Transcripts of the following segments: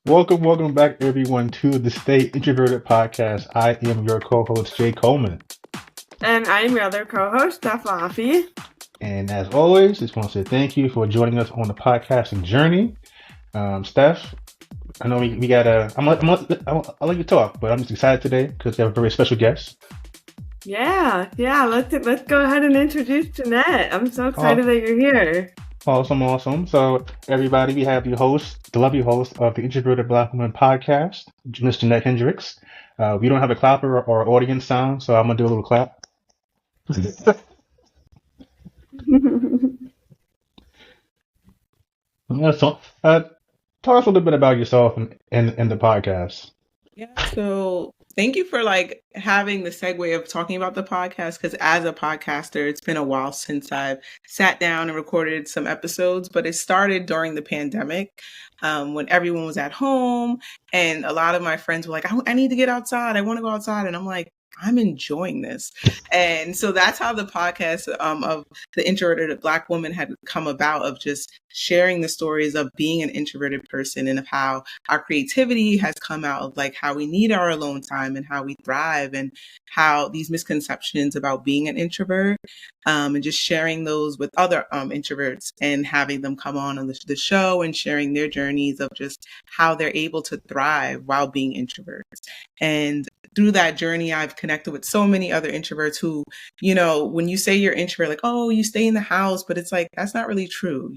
Welcome back, everyone, to the Stay Introverted podcast. I am your co-host, Jay Coleman. And I'm your other co-host, Steph Laffey. And as always, just want to say thank you for joining us on the podcasting journey. Steph, I know we got a. I'll let you talk, but I'm just excited today because we have a very special guest. Yeah. Let's go ahead and introduce Jeanette. I'm so excited that you're here. Awesome. So, everybody, we have your host, the lovely host of the Introverted Black Woman podcast, Miss Jeanette Hendrix. We don't have a clapper or audience sound, so I'm gonna do a little clap. So, tell us a little bit about yourself and the podcast. Yeah, so thank you for having the segue of talking about the podcast, because as a podcaster, it's been a while since I've sat down and recorded some episodes, but it started during the pandemic when everyone was at home and a lot of my friends were like, I need to get outside. I want to go outside. And I'm like, I'm enjoying this. And so that's how the podcast of the Introverted Black Woman had come about, of just sharing the stories of being an introverted person and of how our creativity has come out of how we need our alone time and how we thrive, and how these misconceptions about being an introvert and just sharing those with other introverts and having them come on the show and sharing their journeys of just how they're able to thrive while being introverts. And through that journey, I've connected with so many other introverts who, when you say you're introvert, like, oh, you stay in the house, but it's like, that's not really true,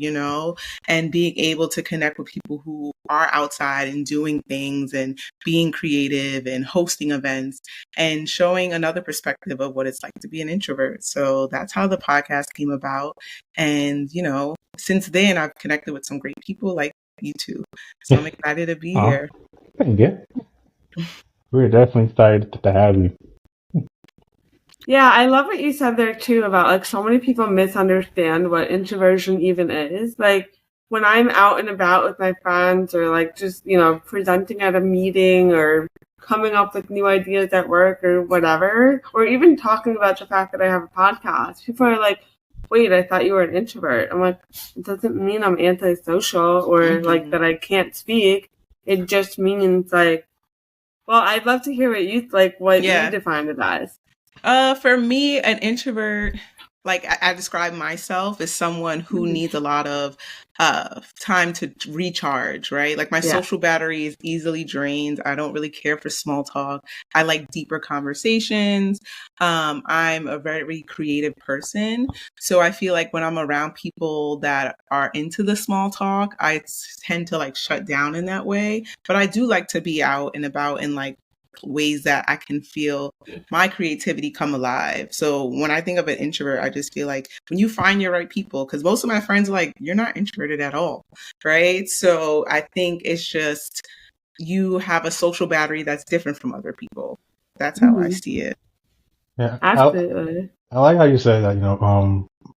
and being able to connect with people who are outside and doing things and being creative and hosting events and showing another perspective of what it's like to be an introvert. So that's how the podcast came about. And, since then I've connected with some great people like you two. So I'm excited to be here. Thank you. We're definitely excited to have you. Yeah, I love what you said there too about so many people misunderstand what introversion even is. When I'm out and about with my friends or just, presenting at a meeting or coming up with new ideas at work or whatever, or even talking about the fact that I have a podcast, people are like, wait, I thought you were an introvert. I'm like, it doesn't mean I'm antisocial or that I can't speak. It just means well, I'd love to hear what you you define it as. For me, an introvert, I describe myself as someone who needs a lot of time to recharge, right? My social battery is easily drained. I don't really care for small talk. I like deeper conversations. I'm a very creative person. So I feel like when I'm around people that are into the small talk, I tend to shut down in that way. But I do like to be out and about in ways that I can feel my creativity come alive. So when I think of an introvert, I just feel like when you find your right people, because most of my friends are like, you're not introverted at all, right? So I think it's just you have a social battery that's different from other people. That's how I see it. Yeah, absolutely. I like how you say that.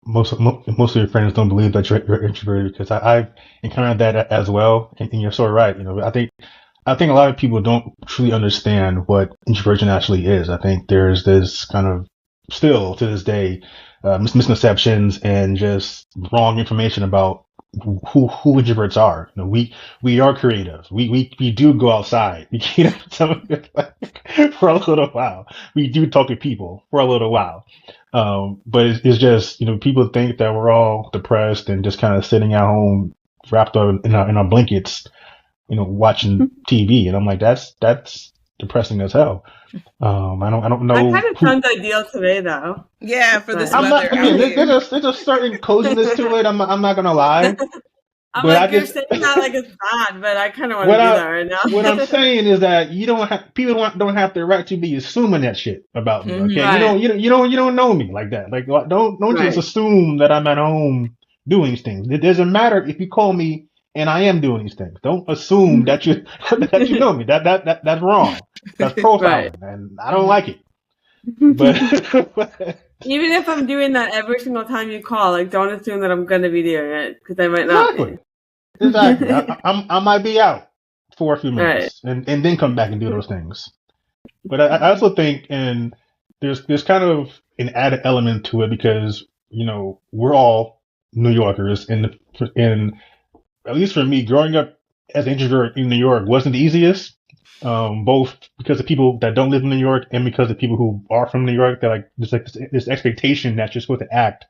Most of your friends don't believe that you're introverted, because I've encountered that as well, and you're so right. I think a lot of people don't truly understand what introversion actually is. I think there's this kind of, still to this day, misconceptions and just wrong information about who introverts are. We are creative. We do go outside. We for a little while. We do talk to people for a little while. But it's just, people think that we're all depressed and just kind of sitting at home wrapped up in our blankets, watching TV, and I'm like, that's depressing as hell. I don't know. I kind of sounds ideal today, though. Yeah, for this weather. There's a certain coziness to it. I'm not gonna lie. You're saying that like it's bad, but I kind of want to do that right now. What I'm saying is that people don't have the right to be assuming that shit about me. Okay, right. you don't know me like that. Don't just assume that I'm at home doing these things. It doesn't matter if you call me and I am doing these things. Don't assume that you know me. That's wrong. That's profiling, and I don't like it. But even if I'm doing that every single time you call, don't assume that I'm going to be doing it, because I might not be. Exactly. I might be out for a few minutes and then come back and do those things. But I also think, and there's kind of an added element to it, because we're all New Yorkers, and at least for me, growing up as an introvert in New York wasn't the easiest. Both because of people that don't live in New York and because of people who are from New York. That like this expectation that you're supposed to act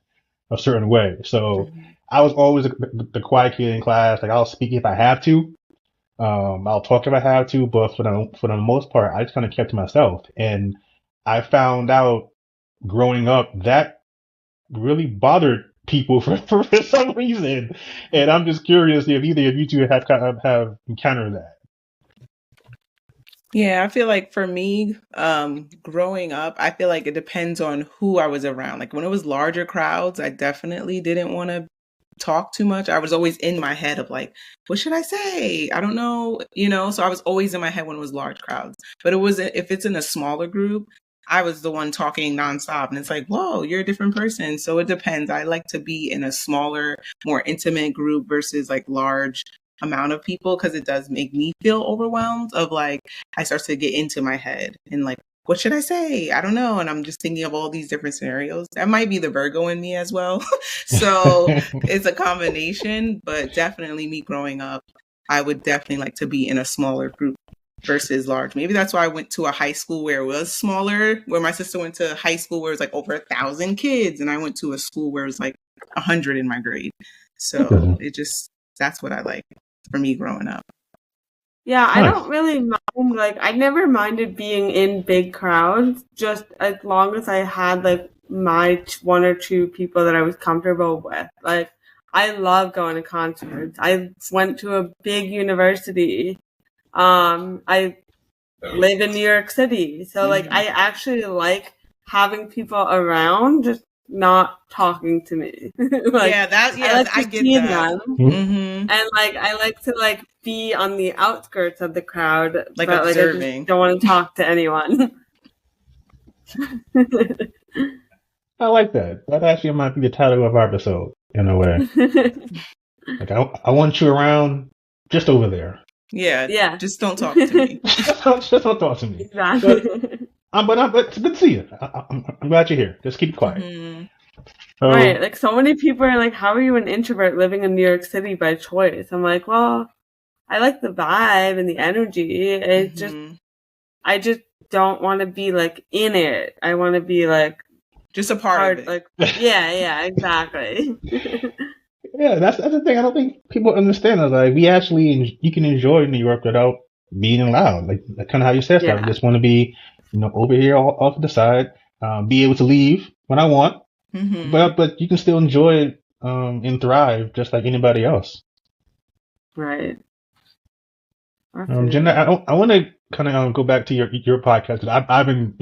a certain way. So I was always the quiet kid in class. Like I'll speak if I have to. I'll talk if I have to, but for the most part, I just kind of kept to myself. And I found out growing up that really bothered people for some reason. And I'm just curious if either of you two have encountered that. Yeah, I feel like for me, growing up, I feel like it depends on who I was around. Like when it was larger crowds, I definitely didn't want to talk too much. I was always in my head of like, what should I say? I don't know, so I was always in my head when it was large crowds. But it was if it's in a smaller group, I was the one talking nonstop. And it's like, whoa, you're a different person. So it depends. I like to be in a smaller, more intimate group versus like large amount of people because it does make me feel overwhelmed of like I start to get into my head and like what should I say? I don't know. And I'm just thinking of all these different scenarios. That might be the Virgo in me as well. So it's a combination, but definitely me growing up, I would definitely like to be in a smaller group versus large. Maybe that's why I went to a high school where it was smaller, where my sister went to a high school where it was like over 1,000 kids. And I went to a school where it was like 100 in my grade. So that's what I like for me growing up. Yeah, I don't really mind, like, I never minded being in big crowds, just as long as I had, like, my one or two people that I was comfortable with. Like, I love going to concerts. I went to a big university. I live in New York City. So, like, I actually like having people around, just not talking to me. Like, I get that. Mm-hmm. And like I like to like be on the outskirts of the crowd, like but observing. Like, I just don't want to talk to anyone. I like that. That actually might be the title of our episode in a way. Like I want you around, just over there. Yeah. Just don't talk to me. just don't talk to me. Exactly. But it's good to see you. I'm glad you're here. Just keep quiet. Mm-hmm. Right. Like so many people are like, how are you an introvert living in New York City by choice? I'm like, well, I like the vibe and the energy. It's just, I just don't want to be like in it. I want to be like just a part of it. Like, yeah, exactly. Yeah, that's the thing. I don't think people understand that. Like, you can enjoy New York without being loud. Like kind of how you said stuff. I just want to be, over here off to the side, be able to leave when I want. Mm-hmm. But you can still enjoy it and thrive just like anybody else. Right. Jeanette, I want to kind of go back to your podcast because I've been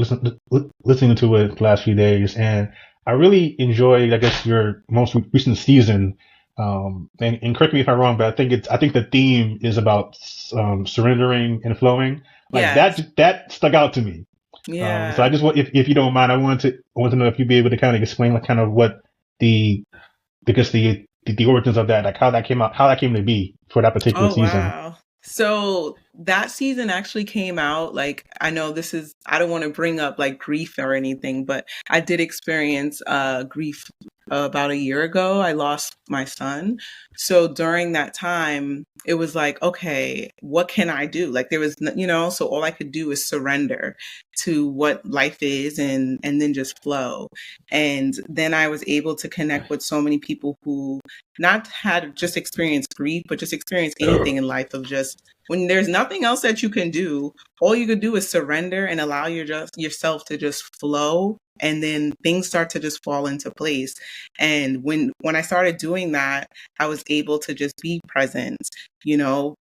listening to it the last few days, and I really enjoyed, I guess, your most recent season. And correct me if I'm wrong, but I think the theme is about surrendering and flowing. Like that stuck out to me. Yeah. So I just want, if you don't mind, I want to know if you'd be able to kind of explain like kind of what the origins of that, like how that came to be for that particular season. Wow. So that season actually came out, like, I know I don't want to bring up like grief or anything, but I did experience grief about a year ago. I lost my son. So during that time, it was like, okay, what can I do? Like there was, so all I could do is surrender to what life is and then just flow. And then I was able to connect with so many people who not had just experienced grief, but just experienced anything in life of just when there's nothing else that you can do, all you could do is surrender and allow yourself to just flow. And then things start to just fall into place. And when I started doing that, I was able to just be present,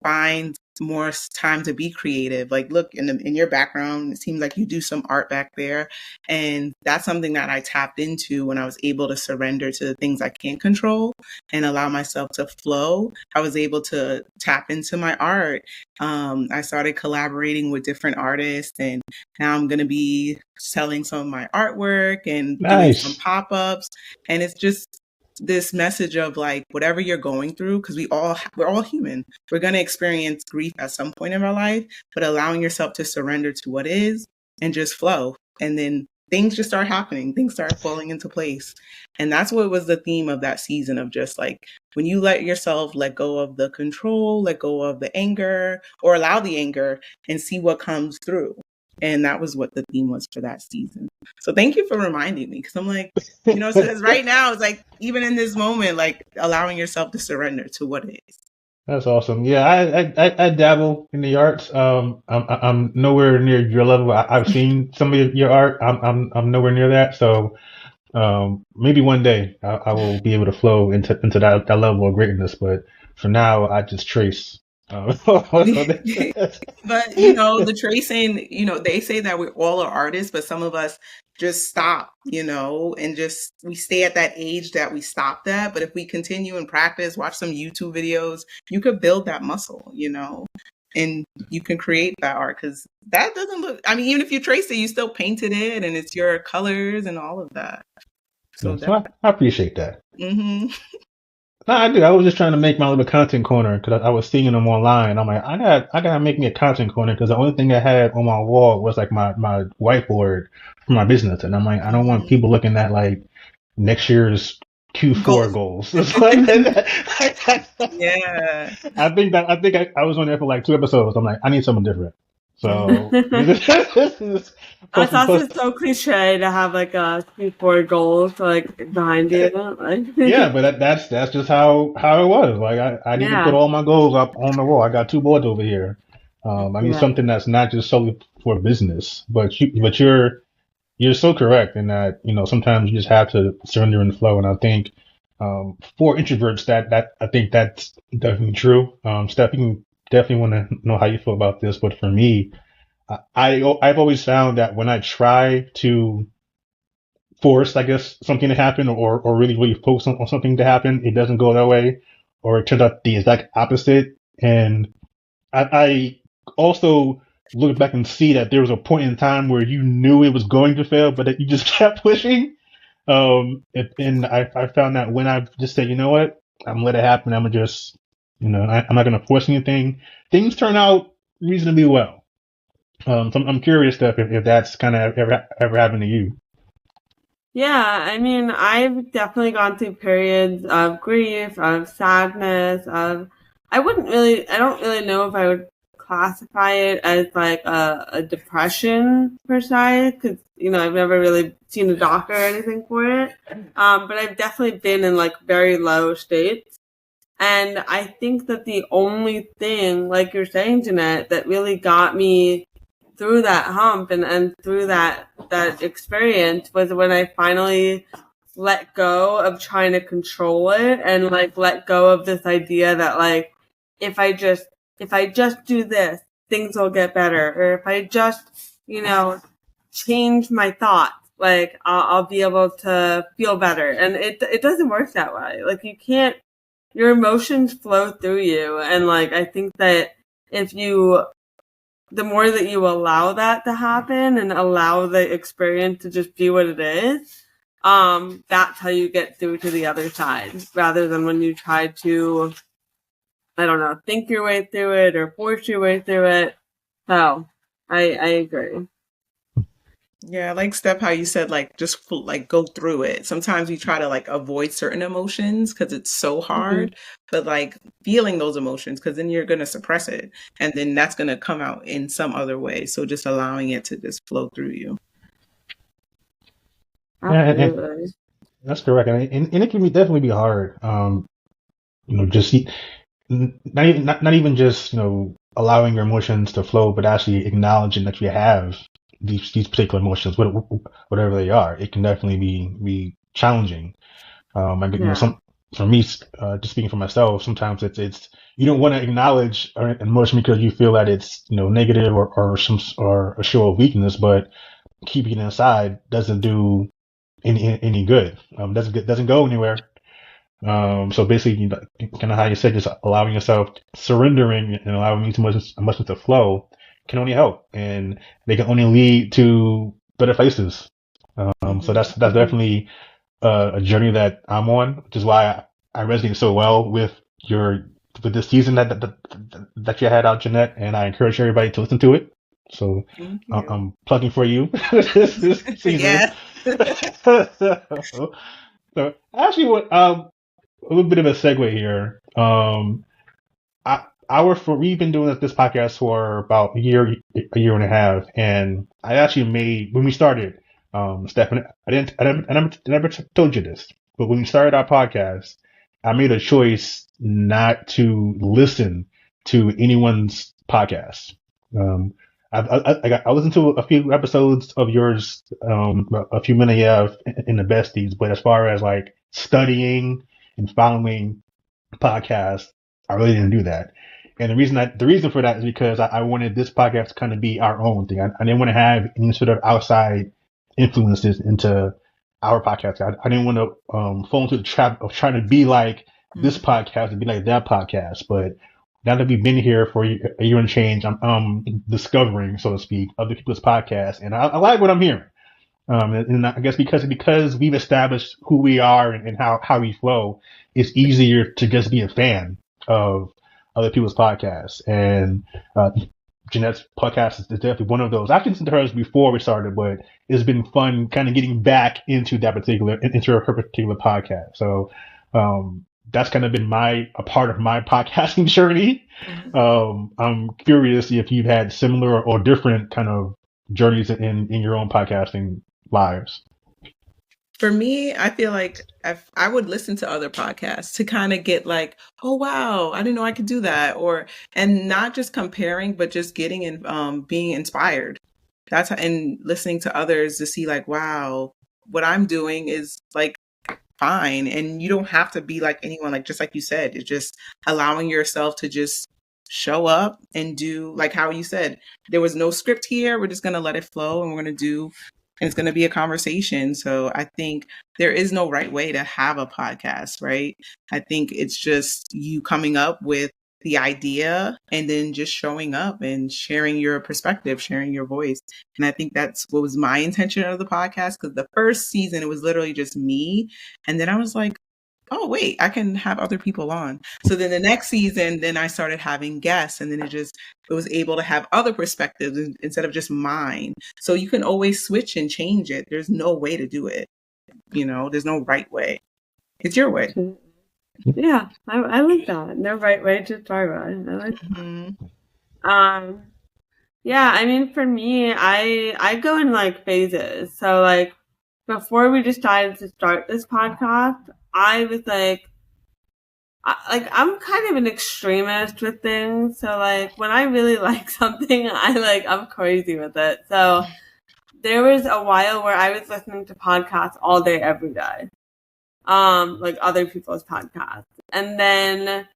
find more time to be creative. Like, look, in your background, it seems like you do some art back there. And that's something that I tapped into when I was able to surrender to the things I can't control and allow myself to flow. I was able to tap into my art. I started collaborating with different artists, and now I'm going to be selling some of my artwork and doing some pop-ups. And it's just this message of like, whatever you're going through, because we're all human. We're going to experience grief at some point in our life, but allowing yourself to surrender to what is and just flow. And then things just start happening. Things start falling into place. And that's what was the theme of that season, of just like when you let yourself let go of the control, let go of the anger, or allow the anger and see what comes through. And that was what the theme was for that season. So thank you for reminding me, because I'm like, because right now it's like, even in this moment, like allowing yourself to surrender to what it is. That's awesome. Yeah, I dabble in the arts. I'm nowhere near your level. I've seen some of your art. I'm nowhere near that. So maybe one day I will be able to flow into that level of greatness. But for now, I just trace. But the tracing, they say that we all are artists, but some of us just stop, and just we stay at that age that we stop that. But if we continue and practice, watch some YouTube videos, you could build that muscle, and you can create that art, because that doesn't look, I mean, even if you trace it, you still painted it and it's your colors and all of that. So I appreciate that. Mm-hmm. No, I do. I was just trying to make my little content corner because I was seeing them online. I'm like, I gotta make me a content corner, because the only thing I had on my wall was like my whiteboard for my business, and I'm like, I don't want people looking at like next year's Q4 goals. Yeah. I think I was on there for like 2 episodes. I'm like, I need something different. So it's also so cliche to have like a Q4 goal to like behind you. Like, yeah, but that's just how it was. Like I need to put all my goals up on the wall. I got 2 boards over here. I need something that's not just solely for business. But you're so correct in that, sometimes you just have to surrender and flow. And I think for introverts, that I think that's definitely true. Steph, you can definitely want to know how you feel about this, but for me, I've always found that when I try to force, I guess, something to happen, or really focus on something to happen, it doesn't go that way, or it turns out the exact opposite. And I also look back and see that there was a point in time where you knew it was going to fail, but that you just kept pushing. And I found that when I just say, you know what, I'm gonna let it happen. I'm gonna just, I'm not gonna force anything. Things turn out reasonably well. So I'm curious, Steph, if that's kind of ever happened to you. Yeah, I mean, I've definitely gone through periods of grief, of sadness, I don't really know if I would classify it as like a depression per se, because, I've never really seen a doctor or anything for it. But I've definitely been in like very low states. And I think that the only thing, like you're saying, Jeanette, that really got me through that hump and through that experience was when I finally let go of trying to control it, and like let go of this idea that like if I just do this, things will get better, or if I just change my thoughts, like I'll be able to feel better. And it doesn't work that way. Like you can't. Your emotions flow through you, and like I think that the more that you allow that to happen and allow the experience to just be what it is, that's how you get through to the other side, rather than when you try to, I don't know, think your way through it or force your way through it. So I agree. Yeah, like Steph, how you said, like, just like go through it. Sometimes we try to like avoid certain emotions because it's so hard, but like feeling those emotions, because then you're going to suppress it, and then that's going to come out in some other way. So just allowing it to just flow through you. And that's correct. And it can definitely be hard. Just not even just, allowing your emotions to flow, but actually acknowledging that you have these particular emotions, whatever they are. It can definitely be challenging. For me, just speaking for myself, sometimes it's you don't want to acknowledge an emotion because you feel that it's negative or a show of weakness, but keeping it inside doesn't do any good. Doesn't go anywhere. So basically, kind of how you said, just allowing yourself, surrendering and allowing these emotions to flow can only help, and they can only lead to better places. So that's definitely a journey that I'm on, which is why I resonate so well with this season that you had out, Jeanette, and I encourage everybody to listen to it. So Thank you. I'm plugging for you this season. Yeah. So actually, what a little bit of a segue here. We've been doing this podcast for about a year and a half, and I actually made when we started, Stephanie, I never told you this, but when we started our podcast, I made a choice not to listen to anyone's podcast. I listened to a few episodes of yours, a few minutes in the besties, but as far as like studying and following podcasts, I really didn't do that. And the reason for that is because I wanted this podcast to kind of be our own thing. I didn't want to have any sort of outside influences into our podcast. I didn't want to fall into the trap of trying to be like this podcast and be like that podcast. But now that we've been here for a year and change, I'm discovering, so to speak, other people's podcasts, and I like what I'm hearing. And I guess because we've established who we are and how we flow, it's easier to just be a fan of other people's podcasts. And Jeanette's podcast is definitely one of those. I've listened to hers before we started, but it's been fun kind of getting back into her particular podcast. So that's kind of been a part of my podcasting journey. I'm curious if you've had similar or different kind of journeys in your own podcasting lives. For me, I feel like I would listen to other podcasts to kind of get like, oh wow, I didn't know I could do that, and not just comparing, but just getting and being inspired. And listening to others to see like, wow, what I'm doing is like fine, and you don't have to be like anyone. Like just like you said, it's just allowing yourself to just show up and do like how you said. There was no script here. We're just gonna let it flow, and we're gonna do. And it's going to be a conversation. So I think there is no right way to have a podcast, right? I think it's just you coming up with the idea and then just showing up and sharing your perspective, sharing your voice. And I think that's what was my intention of the podcast, because the first season, it was literally just me. And then I was like, oh, wait, I can have other people on. So then the next season, then I started having guests, and then it was able to have other perspectives instead of just mine. So you can always switch and change it. There's no way to do it. There's no right way. It's your way. Yeah, I like that. No right way to start with. I like that. Yeah, I mean, for me, I go in like phases. So like before we decided to start this podcast, I was like, I'm kind of an extremist with things. So like when I really like something, I'm crazy with it. So there was a while where I was listening to podcasts all day, every day. Like other people's podcasts. And then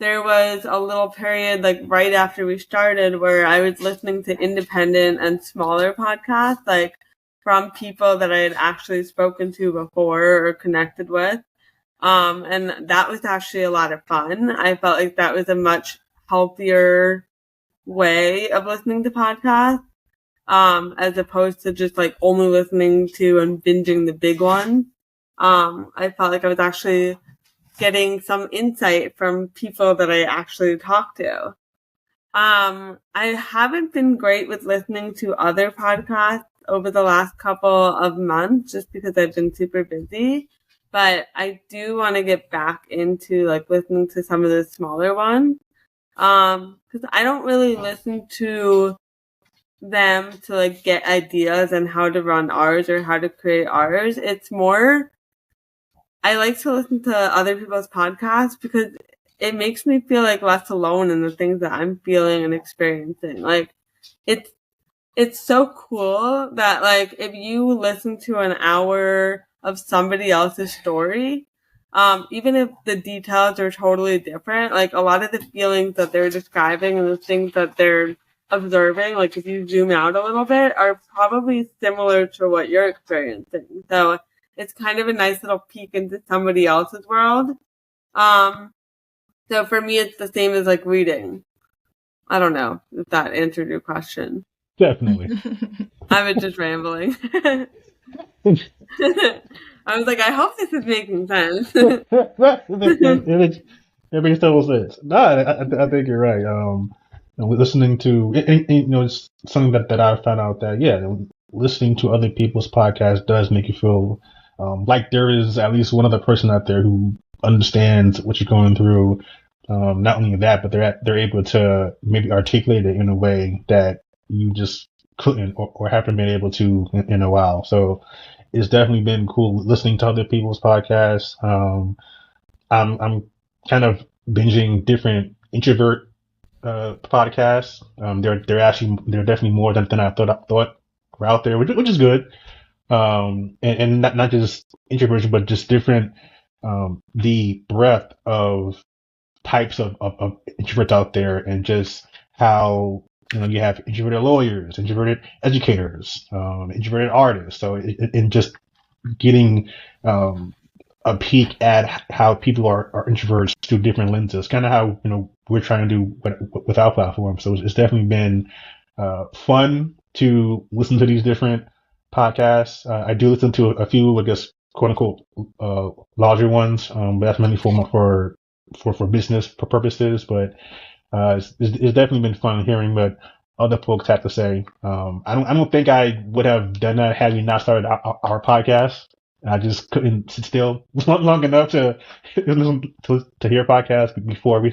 there was a little period like right after we started where I was listening to independent and smaller podcasts, like from people that I had actually spoken to before or connected with. And that was actually a lot of fun. I felt like that was a much healthier way of listening to podcasts, as opposed to just like only listening to and binging the big ones. I felt like I was actually getting some insight from people that I actually talked to. I haven't been great with listening to other podcasts over the last couple of months just because I've been super busy. But I do want to get back into like listening to some of the smaller ones. Because I don't really listen to them to like get ideas on how to run ours or how to create ours. It's more, I like to listen to other people's podcasts because it makes me feel like less alone in the things that I'm feeling and experiencing. Like it's so cool that like if you listen to an hour of somebody else's story, even if the details are totally different, like a lot of the feelings that they're describing and the things that they're observing, like if you zoom out a little bit, are probably similar to what you're experiencing. So it's kind of a nice little peek into somebody else's world. So for me, it's the same as like reading. I don't know if that answered your question. Definitely. I was just rambling. I was like, I hope this is making sense. It makes total sense. No, I think you're right. listening to, it's something that I found out that, yeah, listening to other people's podcasts does make you feel like there is at least one other person out there who understands what you're going through. Not only that, but they're able to maybe articulate it in a way that you just couldn't or haven't been able to in a while. So it's definitely been cool listening to other people's podcasts. I'm kind of binging different introvert podcasts. They're definitely more than I thought were out there, which is good. And not just introversion, but just different the breadth of types of introverts out there, and just how you have introverted lawyers, introverted educators, introverted artists. So and just getting a peek at how people are introverts through different lenses, kind of how we're trying to do with our platform. So it's definitely been fun to listen to these different podcasts. I do listen to a few, I guess, quote unquote, larger ones, but that's mainly for business purposes. But it's definitely been fun hearing what other folks have to say. I don't think I would have done that had we not started our podcast. I just couldn't sit still long enough to listen to hear podcasts before we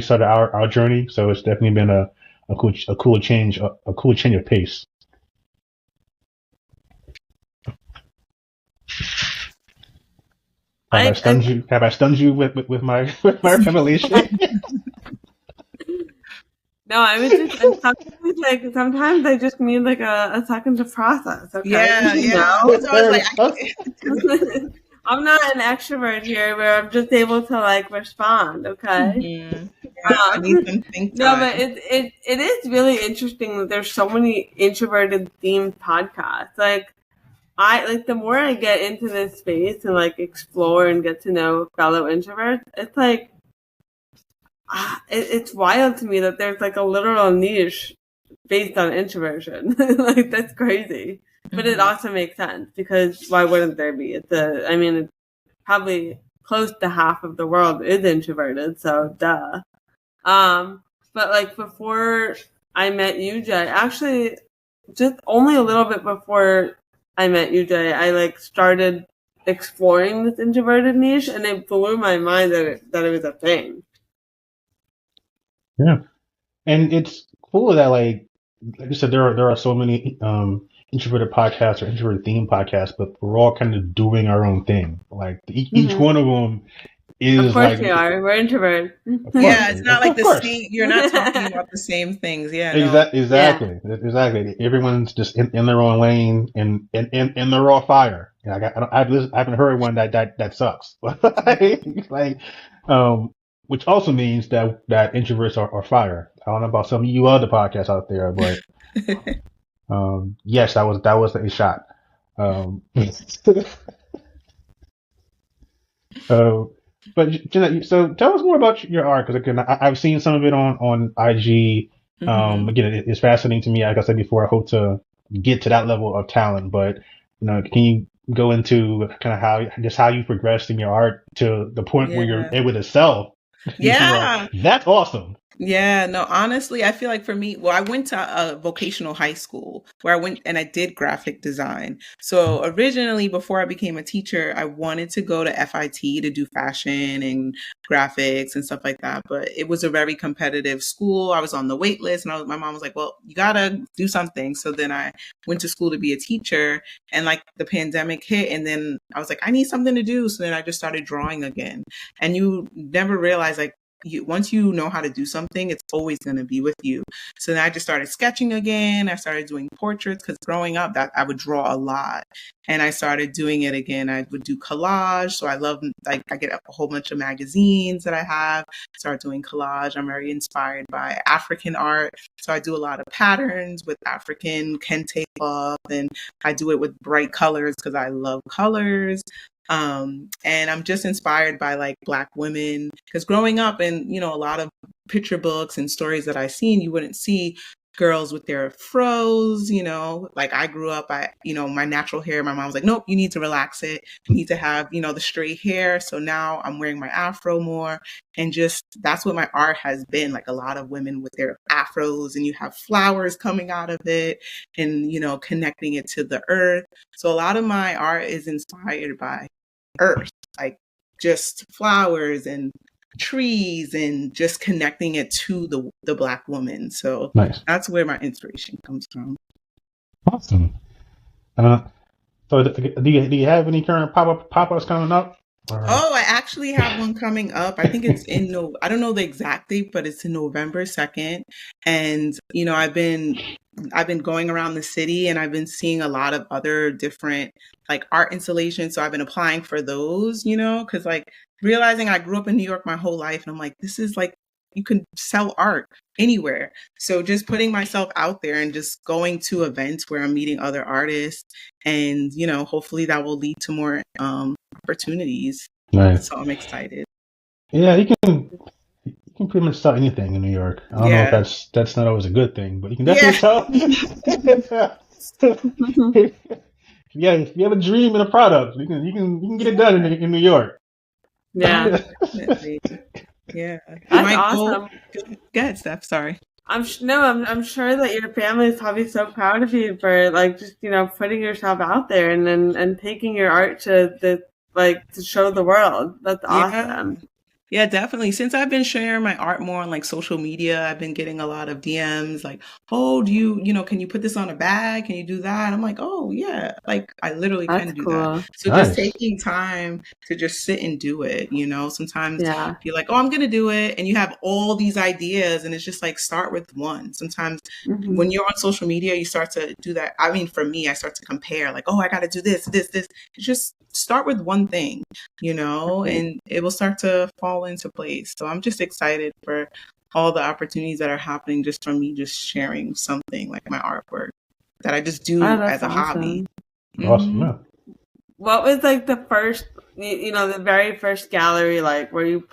started our journey. So it's definitely been a cool change of pace. Have I stunned you with my revelation? No, I was just sometimes I just need like a second to process. Okay. Yeah. So I was like, I'm not an extrovert here where I'm just able to like respond. Okay. Mm-hmm. I need some think time. No, but it is really interesting that there's so many introverted themed podcasts. Like the more I get into this space and like explore and get to know fellow introverts, it's like it's wild to me that there's like a literal niche based on introversion. Like that's crazy, but it also makes sense because why wouldn't there be? It's probably close to half of the world is introverted, so duh. But like before I met you, Jay, actually, just only a little bit before I met you, Jay, I like started exploring this introverted niche, and it blew my mind that it was a thing. Yeah, and it's cool that like you said, there are so many introverted podcasts or introverted themed podcasts, but we're all kind of doing our own thing. Like each one of them is of course like we are. We're introverted. Yeah, it's not like the same. You're not talking about the same things. Yeah, exactly. Everyone's just in their own lane and they're all fire. I haven't heard one that sucks. like, which also means that introverts are fire. I don't know about some of you other podcasts out there, but yes, that was a shot. But Jeanette, so tell us more about your art, because again, I've seen some of it on IG. Again, it's fascinating to me. Like I said before, I hope to get to that level of talent. But can you go into kind of how you progressed in your art to the point where you're able to sell? Yeah, that's awesome. Yeah, no, honestly, I feel like for me, I went to a vocational high school where I went and I did graphic design. So originally, before I became a teacher, I wanted to go to FIT to do fashion and graphics and stuff like that. But it was a very competitive school. I was on the wait list, and my mom was like, well, you gotta do something. So then I went to school to be a teacher, and like the pandemic hit, and then I was like, I need something to do. So then I just started drawing again. And you never realize, like, once you know how to do something, it's always going to be with you. So then I just started sketching again. I started doing portraits because growing up, that I would draw a lot, and I started doing it again. I would do collage. So I love, like, I get a whole bunch of magazines that I have. Start doing collage. I'm very inspired by African art, so I do a lot of patterns with African kente cloth, and I do it with bright colors because I love colors. And I'm just inspired by like Black women, because growing up and, a lot of picture books and stories that I've seen, you wouldn't see girls with their fros, like I grew up, my natural hair, my mom was like, nope, you need to relax it. You need to have, the straight hair. So now I'm wearing my afro more. And just, that's what my art has been, like a lot of women with their afros, and you have flowers coming out of it and, connecting it to the earth. So a lot of my art is inspired by earth, like just flowers and trees and just connecting it to the Black woman. So Nice. that's where my inspiration comes from. Awesome. So do you have any current pop-ups coming up? Oh, I actually have one coming up. I think it's I don't know the exact date, but it's in November 2nd. And, I've been going around the city, and I've been seeing a lot of other different like art installations. So I've been applying for those, because like realizing I grew up in New York my whole life, and I'm like, this is like, you can sell art anywhere. So just putting myself out there and just going to events where I'm meeting other artists, and, hopefully that will lead to more opportunities. Nice. So I'm excited. Yeah, you can pretty much sell anything in New York. I don't know if that's not always a good thing, but you can definitely sell. If you have a dream and a product, you can get it done in New York. Yeah. Yeah. That's awesome. Good stuff. Sorry. I'm sure that your family is probably so proud of you for like just putting yourself out there and taking your art to show the world. That's awesome. Yeah, definitely. Since I've been sharing my art more on like social media, I've been getting a lot of DMs like, oh, do you, can you put this on a bag? Can you do that? I'm like, oh yeah, like I literally can do that. So nice. Just taking time to just sit and do it, sometimes you're like, oh, I'm going to do it. And you have all these ideas, and it's just like, start with one. Sometimes when you're on social media, you start to do that. I mean, for me, I start to compare like, oh, I got to do this. It's just start with one thing, and it will start to fall into place. So I'm just excited for all the opportunities that are happening just from me just sharing something like my artwork that I just do as a hobby. Awesome. Yeah. What was like the first, the very first gallery, like where you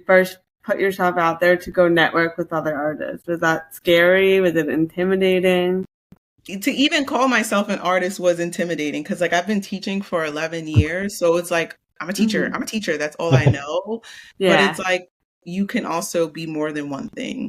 first put yourself out there to go network with other artists? Was that scary? Was it intimidating? To even call myself an artist was intimidating, because like I've been teaching for 11 years. So it's like, I'm a teacher. I'm a teacher. That's all I know. But it's like, you can also be more than one thing.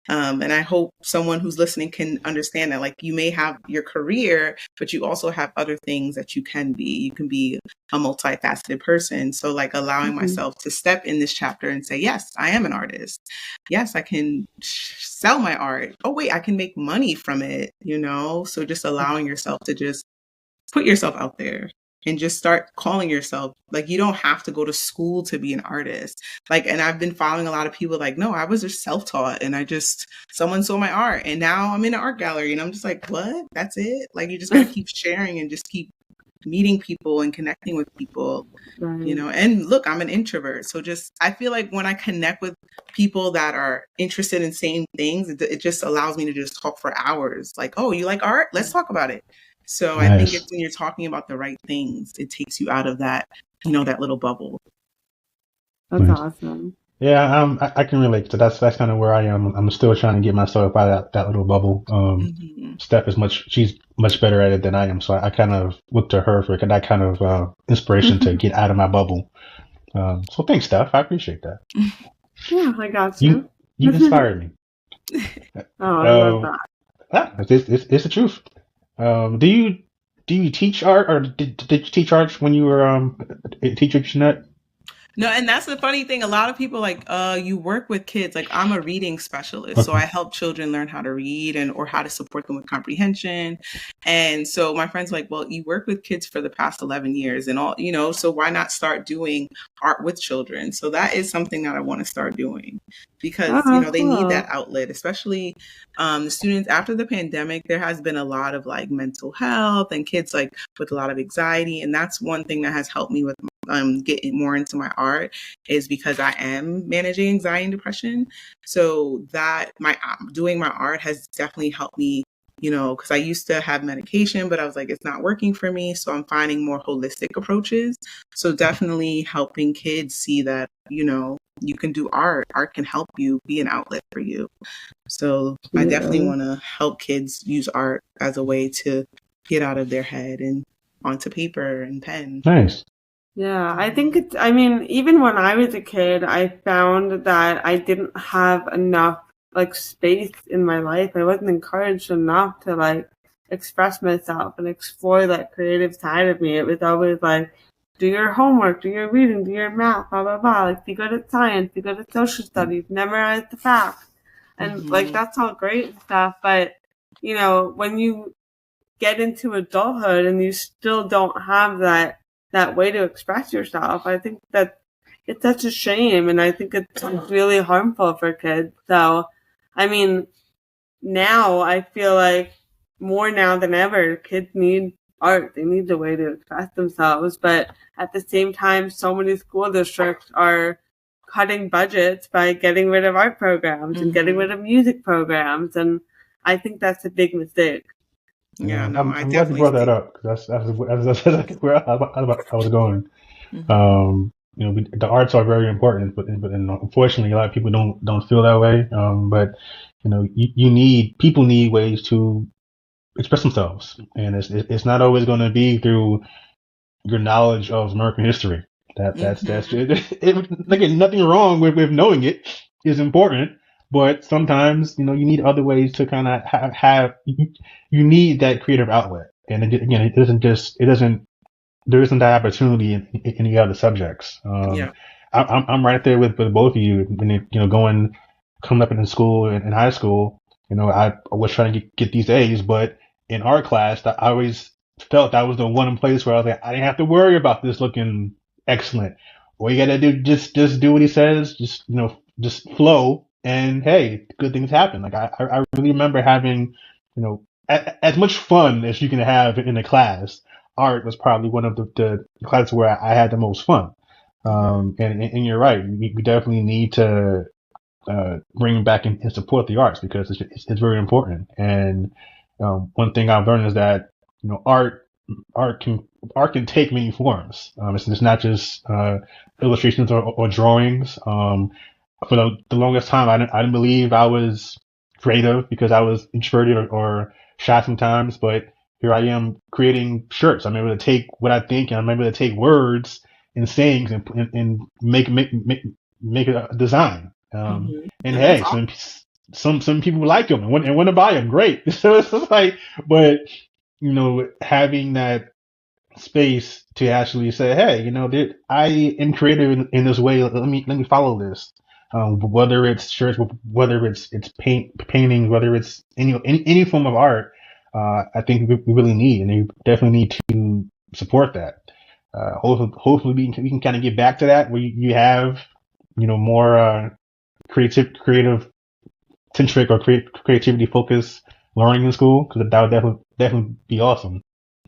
And I hope someone who's listening can understand that, like, you may have your career, but you also have other things that you can be. You can be a multifaceted person. So like allowing myself to step in this chapter and say, yes, I am an artist. Yes, I can sell my art. Oh, wait, I can make money from it, So just allowing yourself to just put yourself out there and just start calling yourself. Like, you don't have to go to school to be an artist. Like, and I've been following a lot of people like, no, I was just self-taught, and someone saw my art, and now I'm in an art gallery, and I'm just like, what? That's it? Like, you just gotta keep sharing and just keep meeting people and connecting with people, and look, I'm an introvert. So I feel like when I connect with people that are interested in same things, it just allows me to just talk for hours. Like, oh, you like art? Let's talk about it. So nice. I think it's when you're talking about the right things, it takes you out of that, that little bubble. That's awesome. Yeah, I can relate to that. That's kind of where I am. I'm still trying to get myself out of that little bubble. Steph she's much better at it than I am. So I kind of look to her for that kind of inspiration to get out of my bubble. So thanks, Steph. I appreciate that. Yeah, I got you. You inspired me. I love that. It's the truth. Do you teach art, or did you teach art when you were a teacher, Jeanette? No, and that's the funny thing. A lot of people like, you work with kids. Like, I'm a reading specialist, so I help children learn how to read or how to support them with comprehension. And so my friends like, well, you work with kids for the past 11 years and all, so why not start doing art with children? So that is something that I want to start doing, because, they need that outlet, especially the students after the pandemic. There has been a lot of like mental health and kids like with a lot of anxiety. And that's one thing that has helped me with getting more into my art, is because I am managing anxiety and depression. So that doing my art has definitely helped me, because I used to have medication, but I was like, it's not working for me. So I'm finding more holistic approaches. So definitely helping kids see that, you can do art. Art can help you, be an outlet for you. So I definitely want to help kids use art as a way to get out of their head and onto paper and pen. Nice. Yeah, I think I mean, even when I was a kid, I found that I didn't have enough like space in my life. I wasn't encouraged enough to like express myself and explore that creative side of me. It was always like, do your homework, do your reading, do your math, blah, blah, blah. Like, be good at science, be good at social studies, memorize the facts. And like, that's all great and stuff. But, you know, when you get into adulthood and you still don't have that way to express yourself, I think that it's such a shame. And I think it's really harmful for kids. So, I mean, now I feel like more now than ever, kids need art. They need a way to express themselves. But at the same time, so many school districts are cutting budgets by getting rid of art programs and getting rid of music programs. And I think that's a big mistake. Yeah, no, I'm glad you brought that up, because that's where I was going. You know, the arts are very important, but unfortunately, a lot of people don't feel that way. But you know, people need ways to express themselves, and it's not always going to be through your knowledge of American history. That's again, nothing wrong with knowing it is important, but sometimes, you know, you need other ways to kind of have you need that creative outlet, and again, there isn't that opportunity in any other subjects. I'm right there with both of you. When you know, coming up in school and in high school, you know, I was trying to get these A's, but in art class, I always felt that was the one place where I was like, I didn't have to worry about this looking excellent. All you gotta do, just do what he says, just, you know, just flow, and hey, good things happen. Like I really remember having, you know, as much fun as you can have in a class. Art was probably one of the classes where I had the most fun. And you're right, we definitely need to bring back and support the arts, because it's very important. And one thing I've learned is that, you know, art can take many forms. It's not just illustrations or drawings. For the longest time, I didn't believe I was creative because I was introverted or shy sometimes, but here I am creating shirts. I'm able to take what I think, and I'm able to take words and sayings and make a design. And hey, some people like them and want to buy them. Great. So it's just like, but you know, having that space to actually say, hey, you know, I am creative in this way. Let me follow this. Whether it's shirts, whether it's painting, whether it's any form of art, I think we really need, and we definitely need to support that. Hopefully we can kind of get back to that, where you have, you know, more creative centric or creativity focused learning in school, because that would definitely be awesome.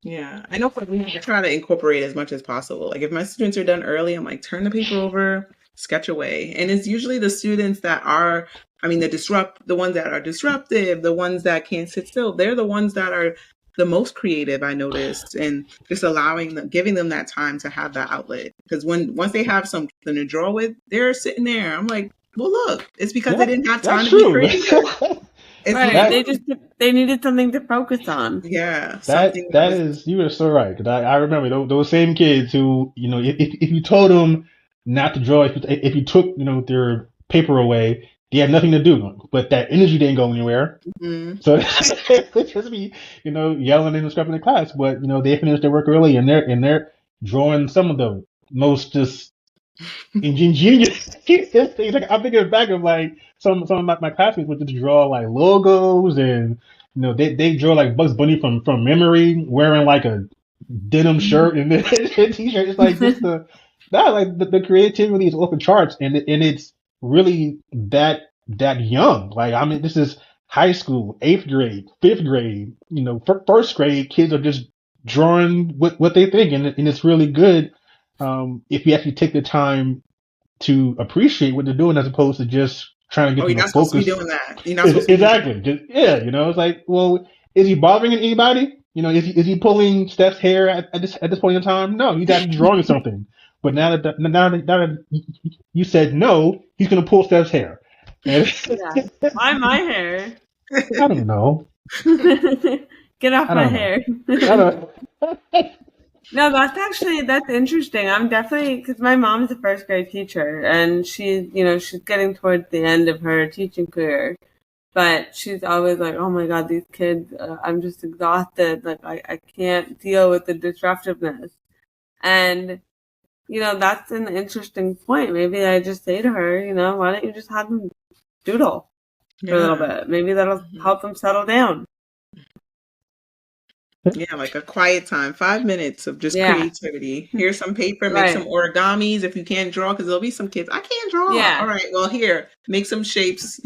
Yeah, I know for me, I try to incorporate as much as possible. Like if my students are done early, I'm like, turn the paper over, sketch away. And it's usually the students that are, the ones that are disruptive, the ones that can't sit still. They're the ones that are the most creative, I noticed, and just giving them that time to have that outlet. Because once they have something to draw with, they're sitting there. I'm like, well, look, it's because they didn't have time to be creative. Right. They needed something to focus on. Yeah. You are so right. Cause I remember those same kids who, you know, if you told them not to draw, if you took, you know, their paper away, they had nothing to do. But that energy didn't go anywhere. So they just be, you know, yelling and scrubbing in class. But, you know, they finished their work early, and they're drawing some of the most just ingenious things. Like I'm thinking back of like some of my classmates would just draw like logos, and you know, they draw like Bugs Bunny from memory, wearing like a denim shirt and a t-shirt. It's like just the creativity is off the charts, and it's really that young. Like, I mean, this is high school, 8th grade, 5th grade, you know, first grade kids are just drawing what they think, and it's really good. If you actually take the time to appreciate what they're doing, as opposed to just trying to get them to focus. Supposed to be doing that. You're not supposed exactly. You know, it's like, well, is he bothering anybody? You know, is he pulling Steph's hair at this point in time? No, he's actually drawing something. But now that you said no, he's gonna pull Steph's hair. And Yeah. Why my hair? I don't know. Get off I my don't know. hair. I don't. No, that's interesting. I'm definitely, because my mom's a first grade teacher, and she's getting towards the end of her teaching career, but she's always like, oh my God, these kids, I'm just exhausted. Like, I can't deal with the disruptiveness. And, that's an interesting point. Maybe I just say to her, why don't you just have them doodle for a little bit? Maybe that'll help them settle down. Yeah, like a quiet time, 5 minutes of just creativity. Here's some paper, make some origamis if you can't draw, because there'll be some kids, I can't draw. Yeah. All right, well, here, make some shapes.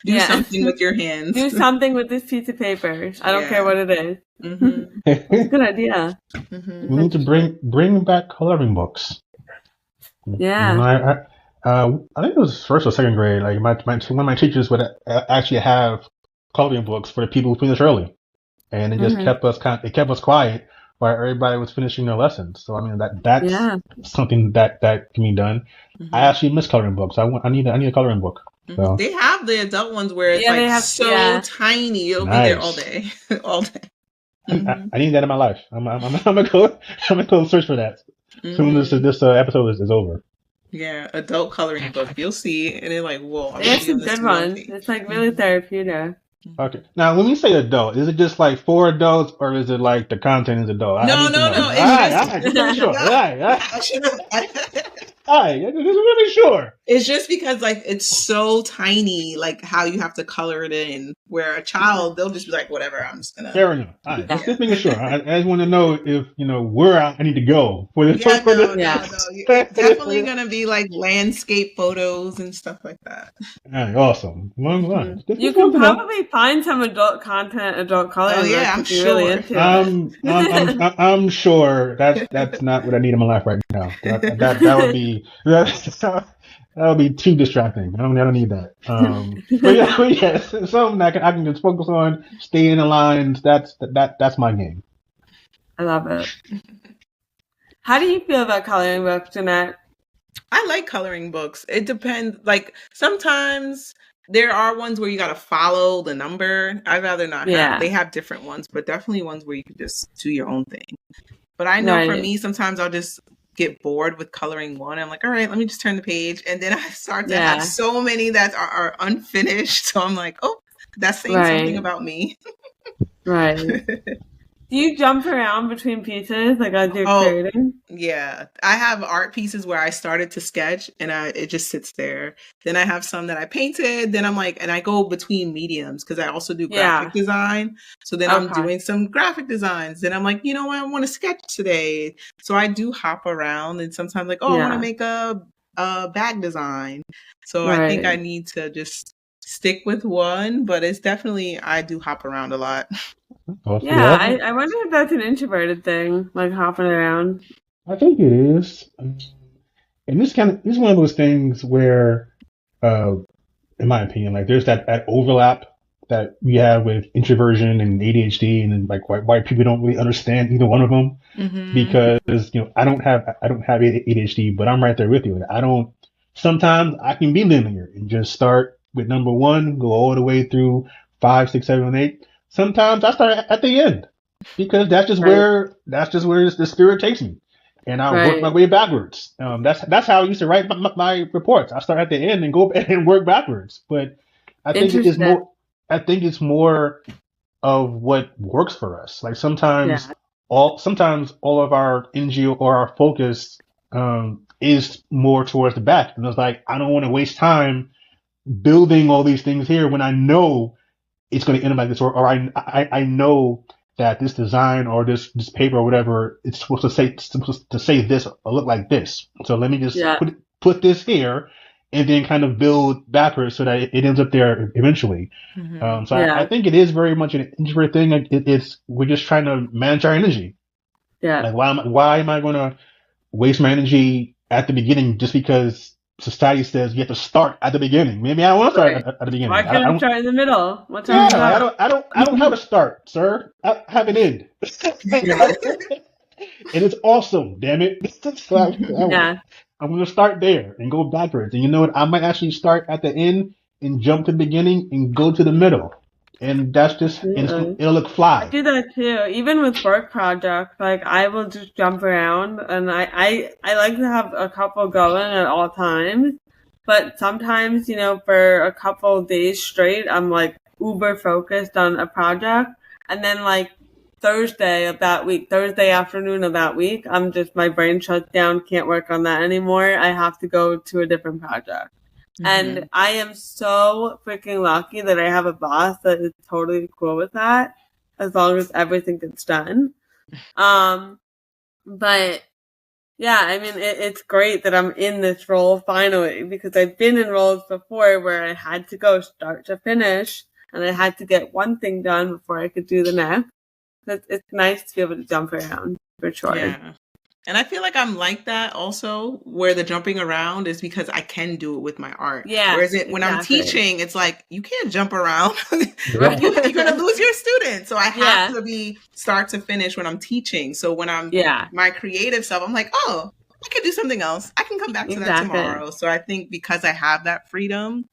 Do something with your hands. Do something with this piece of paper. I don't care what it is. Mm-hmm. That's a good idea. We need to bring back coloring books. Yeah. I think it was first or second grade. Like one of my teachers would actually have coloring books for the people who finished early. And it just kept us quiet while everybody was finishing their lessons. So I mean that's something that can be done. I actually miss coloring books. I need a coloring book. So. They have the adult ones where it's so tiny. It'll be there all day, all day. I need that in my life. I'm gonna go search for that as soon as this episode is over. Yeah, adult coloring book. You'll see, and it's like, whoa. It's a good one. It's like really therapeutic. Okay. Now, when we say adult, is it just like for adults, or is it like the content is adult? No. All right, just really sure. It's just because like it's so tiny, like how you have to color it in. Where a child, they'll just be like, whatever, I'm just gonna. Fair enough. All right, just making sure. I just want to know if where I need to go for this. No. It's definitely gonna be like landscape photos and stuff like that. All right, awesome. You can probably find some adult content, adult coloring. Oh yeah, I'm sure. Really into it. I'm sure that's not what I need in my life right now. That would be too distracting. I don't need that. But yes, something I can just focus on, stay in the lines. That's my game. I love it. How do you feel about coloring books, Jeanette? I like coloring books. It depends. Like sometimes there are ones where you got to follow the number. I'd rather not have. They have different ones, but definitely ones where you can just do your own thing. But I know for me, sometimes I'll just get bored with coloring one. I'm like, all right, let me just turn the page. And then I start to have so many that are unfinished. So I'm like, oh, that's saying something about me. Right. Do you jump around between pieces like as you're creating? Yeah. I have art pieces where I started to sketch and it just sits there. Then I have some that I painted. Then I'm like, and I go between mediums because I also do graphic design. So then I'm doing some graphic designs. Then I'm like, you know what? I want to sketch today. So I do hop around and sometimes like, I want to make a bag design. So I think I need to just stick with one, but it's definitely, I do hop around a lot. I wonder if that's an introverted thing, like hopping around. I think it is, and this is one of those things where, in my opinion, like there's that overlap that we have with introversion and ADHD, and then like why people don't really understand either one of them, because I don't have ADHD, but I'm right there with you. Sometimes I can be linear and just start with number 1, go all the way through 5, 6, 7, 8. Sometimes I start at the end because that's just where the spirit takes me, and I work my way backwards. That's how I used to write my reports. I start at the end and go and work backwards. But I think it's more of what works for us. Like sometimes all of our energy or our focus is more towards the back, and it's like I don't want to waste time building all these things here when I know it's going to end up like this, or I know that this design or this paper or whatever, it's supposed to say this or look like this. So let me just put this here and then kind of build backwards so that it ends up there eventually. I think it is very much an introvert thing. We're just trying to manage our energy. Yeah. Like why am I going to waste my energy at the beginning just because society says you have to start at the beginning? Maybe I don't want to start at the beginning. Why can't I start in the middle? I don't have a start, sir. I have an end. And it's awesome, damn it. So Yeah. I'm going to start there and go backwards. And you know what? I might actually start at the end and jump to the beginning and go to the middle. And that's just, and Absolutely. it'll look I fly. do that too. Even with work projects, like I will just jump around, and I like to have a couple going at all times. But sometimes, for a couple of days straight, I'm like uber focused on a project, and then like Thursday of that week, Thursday afternoon of that week, my brain shuts down, can't work on that anymore. I have to go to a different project. And I am so freaking lucky that I have a boss that is totally cool with that, as long as everything gets done. But yeah, I mean, it's great that I'm in this role finally, because I've been in roles before where I had to go start to finish, and I had to get one thing done before I could do the next. It's nice to be able to jump around, for sure. Yeah. And I feel like I'm like that also, where the jumping around is because I can do it with my art. Yeah. Whereas when I'm exactly. teaching, it's like, you can't jump around. Right. You're going to lose your student. So I have Yeah. to be start to finish when I'm teaching. So when I'm my creative self, I'm like, oh, I could do something else. I can come back to that tomorrow. So I think because I have that freedom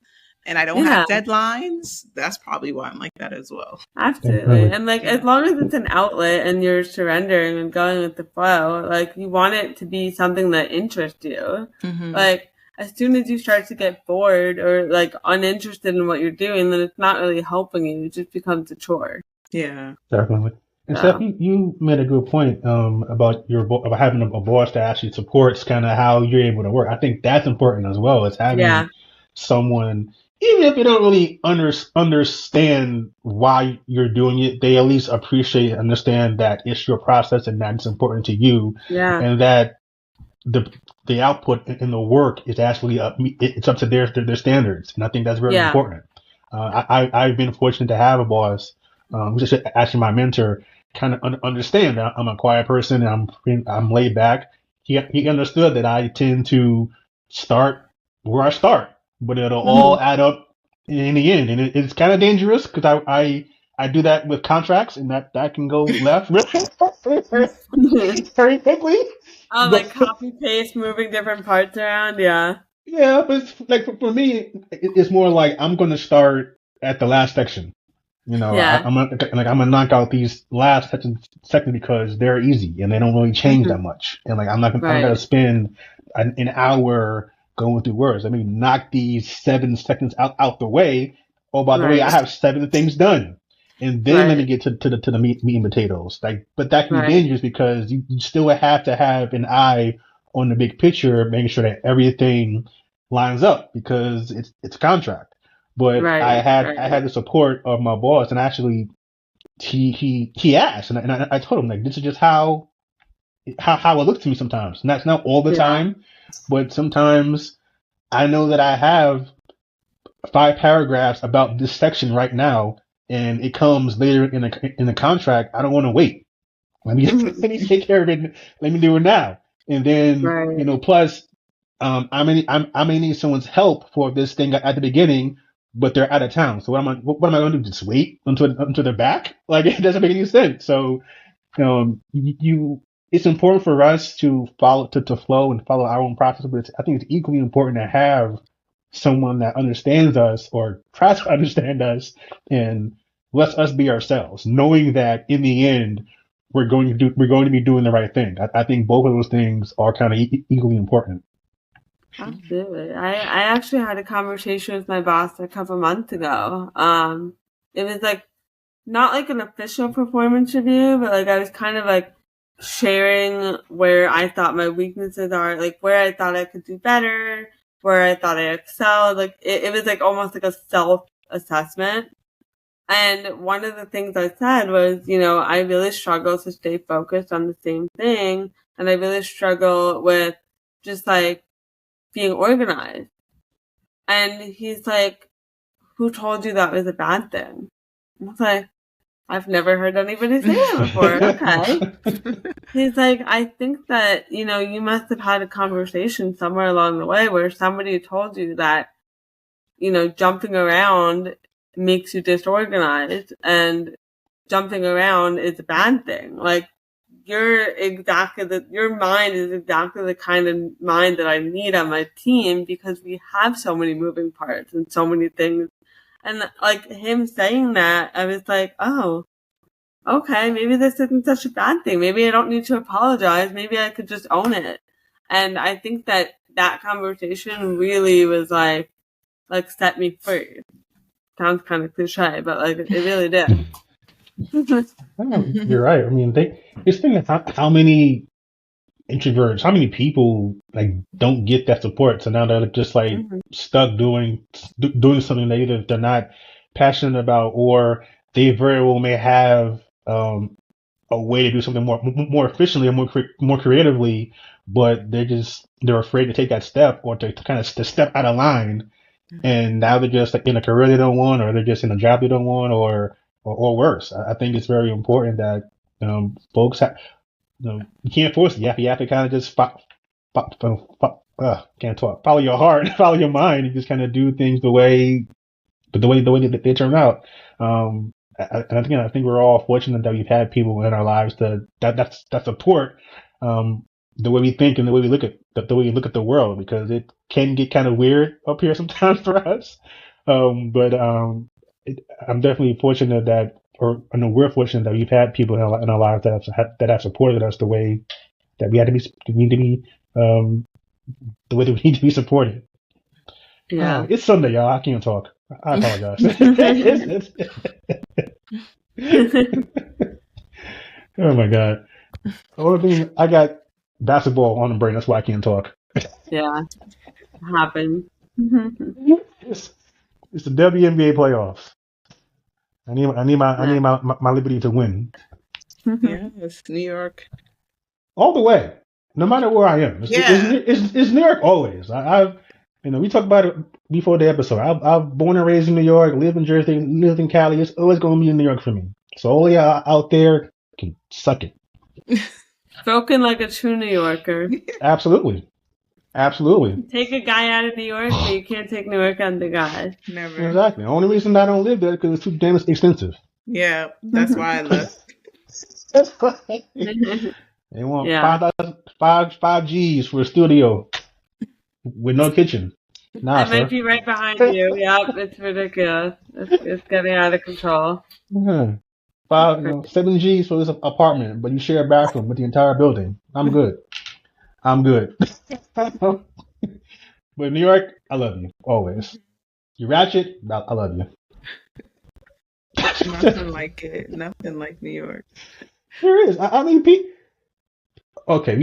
and I don't have deadlines, that's probably why I'm like that as well. Absolutely. And like, as long as it's an outlet and you're surrendering and going with the flow, like you want it to be something that interests you. Like, as soon as you start to get bored or like uninterested in what you're doing, then it's not really helping you. It just becomes a chore. Yeah. Definitely. And Steph, you made a good point about about having a boss that actually supports kind of how you're able to work. I think that's important as well, as having someone, even if they don't really understand why you're doing it, they at least appreciate and understand that it's your process and that it's important to you, and that the output and the work is actually it's up to their standards, and I think that's very important. I've been fortunate to have a boss, who's actually my mentor, kind of understand that I'm a quiet person and I'm laid back. He understood that I tend to start where I start, but it'll all add up in the end, and it's kind of dangerous because I do that with contracts, and that can go left very quickly. Oh, like copy paste, moving different parts around, Yeah, but it's, like for me, it's more like I'm going to start at the last section. I'm gonna knock out these last sections because they're easy and they don't really change that much. And like I'm not gonna spend an hour going through words. I mean, knock these 7 seconds out the way. Oh, by the way, I have 7 things done, and then let me get to the meat and potatoes. But that can be dangerous because you still have to have an eye on the big picture, making sure that everything lines up because it's a contract. But I had the support of my boss, and actually he asked, and I told him, like, this is just how it looks to me sometimes. And that's not all the time, but sometimes I know that I have 5 paragraphs about this section right now, and it comes later in the contract. I don't want to wait. Let me take care of it. Let me do it now. And then plus I may need someone's help for this thing at the beginning, but they're out of town. So what am I going to do? Just wait until they're back? Like, it doesn't make any sense. So, it's important for us to follow to flow and follow our own process, but I think it's equally important to have someone that understands us or tries to understand us and lets us be ourselves, knowing that in the end we're going to be doing the right thing. I think both of those things are kind of equally important. Absolutely. I actually had a conversation with my boss a couple months ago. It was like not like an official performance review, but like I was kind of like sharing where I thought my weaknesses are, like where I thought I could do better, where I thought I excelled. Like it was like almost like a self-assessment. And one of the things I said was, I really struggle to stay focused on the same thing. And I really struggle with just like being organized. And he's like, who told you that was a bad thing? I was like, I've never heard anybody say that before. Okay. He's like, I think that, you must have had a conversation somewhere along the way where somebody told you that, jumping around makes you disorganized and jumping around is a bad thing. Like, your mind is exactly the kind of mind that I need on my team, because we have so many moving parts and so many things. And like him saying that, I was like, oh, okay, maybe this isn't such a bad thing. Maybe I don't need to apologize. Maybe I could just own it. And I think that conversation really was like set me free. Sounds kind of cliche, but like it really did. You're right. I mean, just think of how many introverts, how many people like don't get that support. So now they're just like stuck doing something that either they're not passionate about, or they very well may have a way to do something more efficiently or more creatively, but they're afraid to take that step, or to kind of to step out of line. And now they're just like in a career they don't want, or they're just in a job they don't want, or worse. I think it's very important that folks have, you can't force it. You have to kind of just can't talk. Follow your heart, follow your mind, and just kind of do things the way that they turn out. And I think we're all fortunate that we've had people in our lives that support the way we think and the way we look at the world, because it can get kind of weird up here sometimes for us. But I'm definitely fortunate I know we're fortunate that we've had people in our lives that have supported us the way that we need to be the way that we need to be supported. Yeah. It's Sunday, y'all. I can't talk. I apologize. Oh my God. The only thing, I got basketball on the brain. That's why I can't talk. Yeah. It happens. It's the WNBA playoffs. I need my Liberty to win. Yes, New York. All the way. No matter where I am. It's New York always. We talked about it before the episode. I've born and raised in New York, lived in Jersey, lived in Cali. It's always going to be in New York for me. So all y'all out there can suck it. Spoken like a true New Yorker. Absolutely. Take a guy out of New York, but you can't take New York out of the guy. Never. Exactly. The only reason I don't live there is because it's too damn expensive. Yeah, that's why I left. They want 5 G's for a studio with no kitchen. Nah, I might be right behind you. Yep, it's ridiculous. It's getting out of control. 7 G's for this apartment, but you share a bathroom with the entire building. I'm good. But New York, I love you always. You ratchet, I love you. Nothing like it. Nothing like New York. There is. I mean, okay,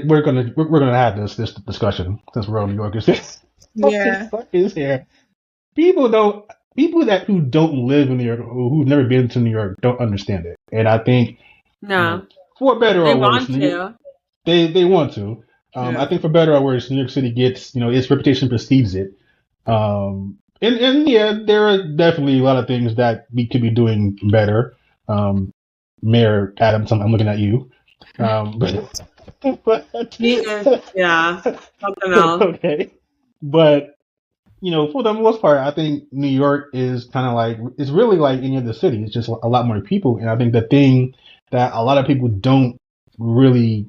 we're gonna have this discussion since we're on New Yorkers. Yeah. What is here? People who don't live in New York, who've never been to New York, don't understand it, and I think for better or worse, they want to. I think for better or worse, New York City gets, its reputation precedes it. And yeah, there are definitely a lot of things that we could be doing better. Mayor Adams, I'm looking at you. But yeah, something else. Okay, but for the most part, I think New York is kind of like, it's really like any other city. It's just a lot more people, and I think the thing that a lot of people don't really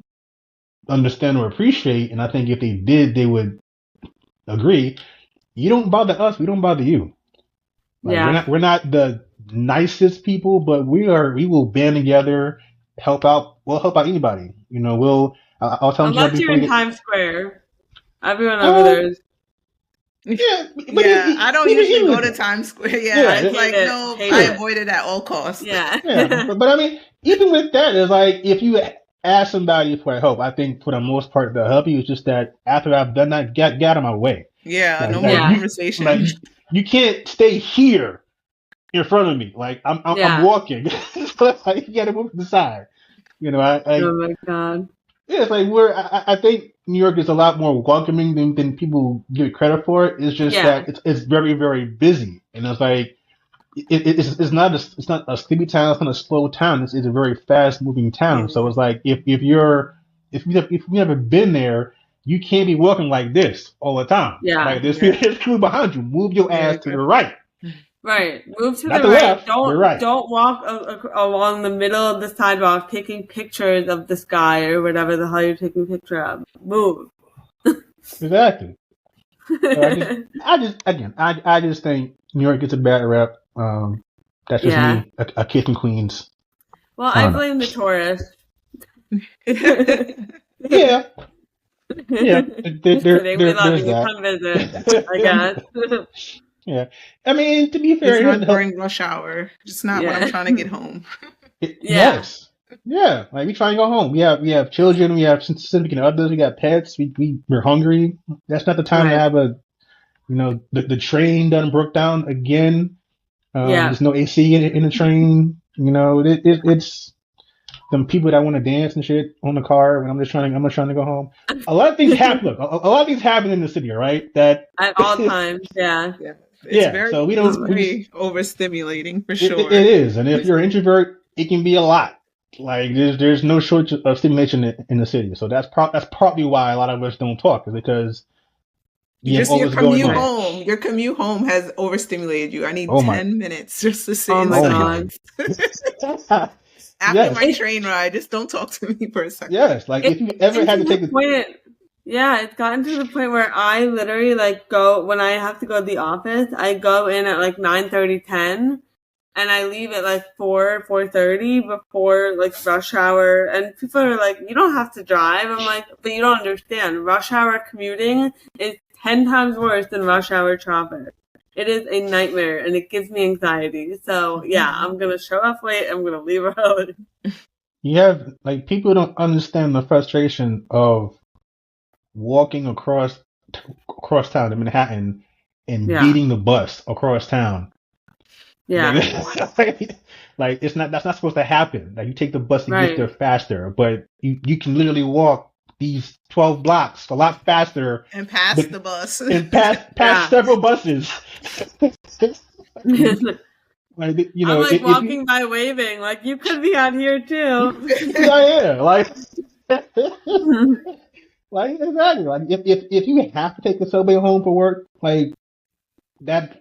understand or appreciate, and I think if they did, they would agree. You don't bother us, we don't bother you. We're not the nicest people, but we will band together, help out. We'll help out anybody. I'll tell you. Unless you're in Times Square, everyone over there is. Yeah, I don't usually go to Times Square. It's like I avoid it at all costs. But I mean, even with that, it's like if you ask somebody for help, I think for the most part they'll help you. It's just that after I've done that, get out of my way. Yeah, no more conversation. You can't stay here in front of me. Like I'm walking. You gotta move to the side. Oh my God. Yeah, it's like I think New York is a lot more welcoming than people give credit for. It's just that it's very, very busy, and it's like it's not a sleepy town. It's not a slow town. It's a very fast moving town. Mm-hmm. So it's like if you've never been there, you can't be walking like this all the time. Yeah, like there's people behind you. Move your ass to the right. Right. Move to Not the the right. left. You're right. Don't walk along the middle of the sidewalk taking pictures of the sky or whatever the hell you're taking a picture of. Move. Exactly. So I just think New York gets a bad rep. That's just Yeah. me, a kid from Queens. Well, I I don't know. blame the tourists. Yeah. Yeah. Just kidding. We love There's you. that. Come visit, I guess. Yeah. I mean, to be It's fair, not during rush hour. Just not when Yeah. I'm trying to get home. Yeah. Yes. Yeah. Like we try and go home. We have children. We have significant others. We got pets. We're hungry. That's not the time to Right. have the train done broke down again. Yeah. There's no AC in the train. It's them people that want to dance and shit on the car when I'm just trying to go home. A lot of things happen. Look, a lot of things happen in the city, right? That At all times, yeah. Yeah. It's Yeah, very, so it's very overstimulating for sure. it is, and if you're an introvert, it can be a lot. Like there's no shortage of stimulation in the city, so that's probably why a lot of us don't talk, is because you have Just your always going commute on. home. Your commute home has overstimulated you. I need Oh my- 10 minutes just to sit Oh in my silence. God. After Yes. my train ride, just don't talk to me for a second. Yes, like if you ever had to take It's gotten to the point where I literally go when I have to go to the office. I go in at 9:30, 10, and I leave at 4:30 before rush hour. And people are like, "You don't have to drive." I'm like, "But you don't understand. Rush hour commuting is 10 times worse than rush hour traffic. It is a nightmare, and it gives me anxiety. So yeah, I'm gonna show up late. I'm gonna leave early." you have people don't understand the frustration of walking across town to Manhattan and Yeah. beating the bus across town. Yeah. That's not supposed to happen. Like you take the bus to Right. get there faster, but you can literally walk these 12 blocks a lot faster And pass But- the bus. and pass Yeah. several buses. I'm if walking by waving, you could be out here too. yeah, exactly. If you have to take the subway home for work, that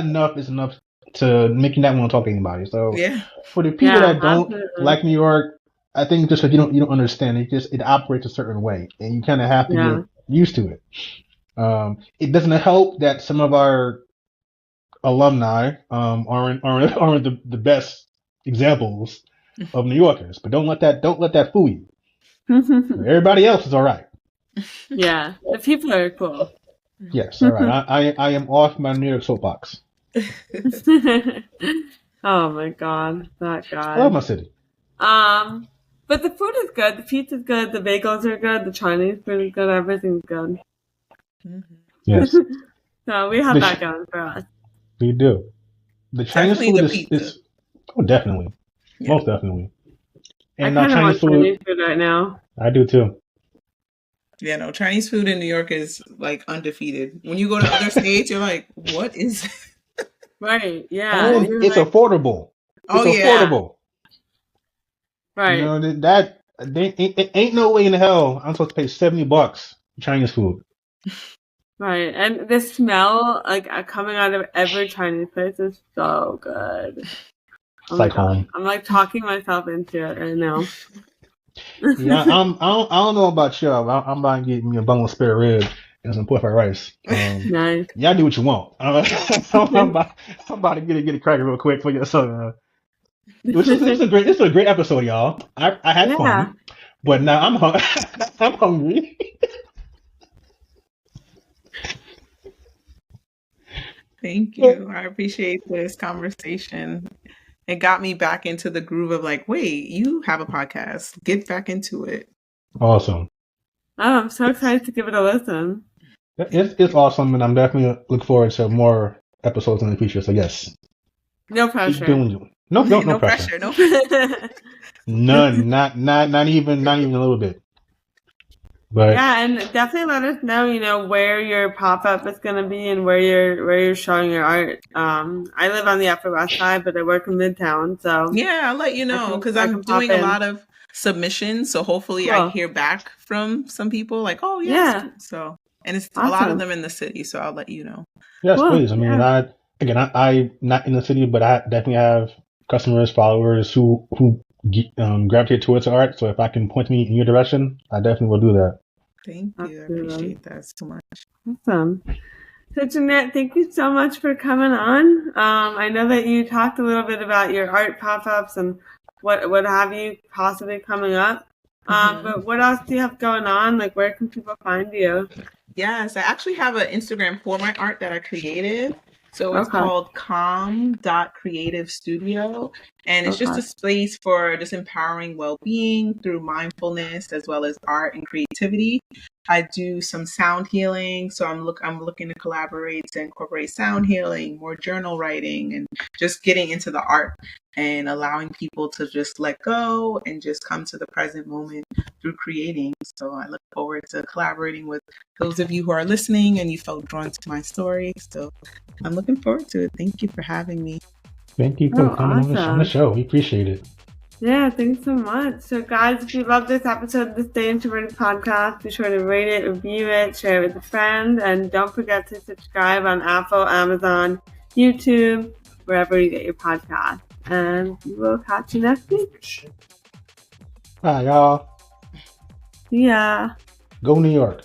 enough is enough to make you not want to talk to anybody. So Yeah. for the people that don't absolutely. like New York, I think just because you don't understand it operates a certain way, and you kind of have to get used to it. It doesn't help that some of our alumni aren't the best examples of New Yorkers, but don't let that fool you. Everybody else is all right. Yeah, the people are cool. Yes, all right. I am off my New York soapbox. Oh my God, that guy. I love my city. But the food is good. The pizza's good. The bagels are good. The Chinese food is good. Everything's good. Yes, So we have that going for us. we do. The Chinese Definitely food the is pizza. definitely, Yeah. most definitely. And I kind of want Chinese food, Chinese food right now. I do too. Yeah, no, Chinese food in New York is undefeated. When you go to other states, you're like, what is Right, yeah. And You're it's affordable. Oh, It's yeah. affordable. right. You know that ain't no way in hell I'm supposed to pay $70 for Chinese food. Right. And the smell coming out of every Chinese place is so good. It's like home. I'm talking myself into it right now. Yeah, I don't know about y'all. I'm about to get me a boneless spare rib and some pork fried rice. Nice. Y'all do what you want. I'm about to get it cracking real quick for you. So, this is a great episode, y'all. I had fun, but now I'm I'm hungry. Thank you. I appreciate this conversation. It got me back into the groove of wait, you have a podcast. Get back into it. Awesome. Oh, I'm so excited to give it a listen. It's awesome, and I'm definitely look forward to more episodes in the future. So yes, No keep pressure. doing you. No pressure. No. None. Not even a little bit. But Yeah, and definitely let us know, where your pop-up is going to be and where you're showing your art. I live on the Upper West Side, but I work in Midtown, so Yeah, I'll let you know because I I'm can pop doing a in. lot of submissions. So hopefully I Cool. hear back from some people oh, yes. Yeah. So, and it's a lot of Awesome. them in the city. So I'll let you know. yes, Cool, please. I mean, yeah. again, I not in the city, but I definitely have customers, followers who gravitate towards art. So if I can point me in your direction, I definitely will do that. Thank you. I appreciate that so much. Awesome. So Jeanette, thank you so much for coming on. I know that you talked a little bit about your art pop-ups and what have you possibly coming up. But what else do you have going on? Like, where can people find you? Yes, I actually have an Instagram for my art that I created. So it's called calm.creative studio. And it's just a space for just empowering well-being through mindfulness as well as art and creativity. I do some sound healing. So I'm looking to collaborate to incorporate sound healing, more journal writing, and just getting into the art and allowing people to just let go and just come to the present moment through creating. So I look forward to collaborating with those of you who are listening and you felt drawn to my story. So I'm looking forward to it. Thank you for having me. Thank you for coming on the show. We appreciate it. Yeah, thanks so much. So guys, if you love this episode of the Stay Introverted podcast, be sure to rate it, review it, share it with a friend, and don't forget to subscribe on Apple, Amazon, YouTube, wherever you get your podcast. And we will catch you next week. Bye, y'all. Yeah. Go New York.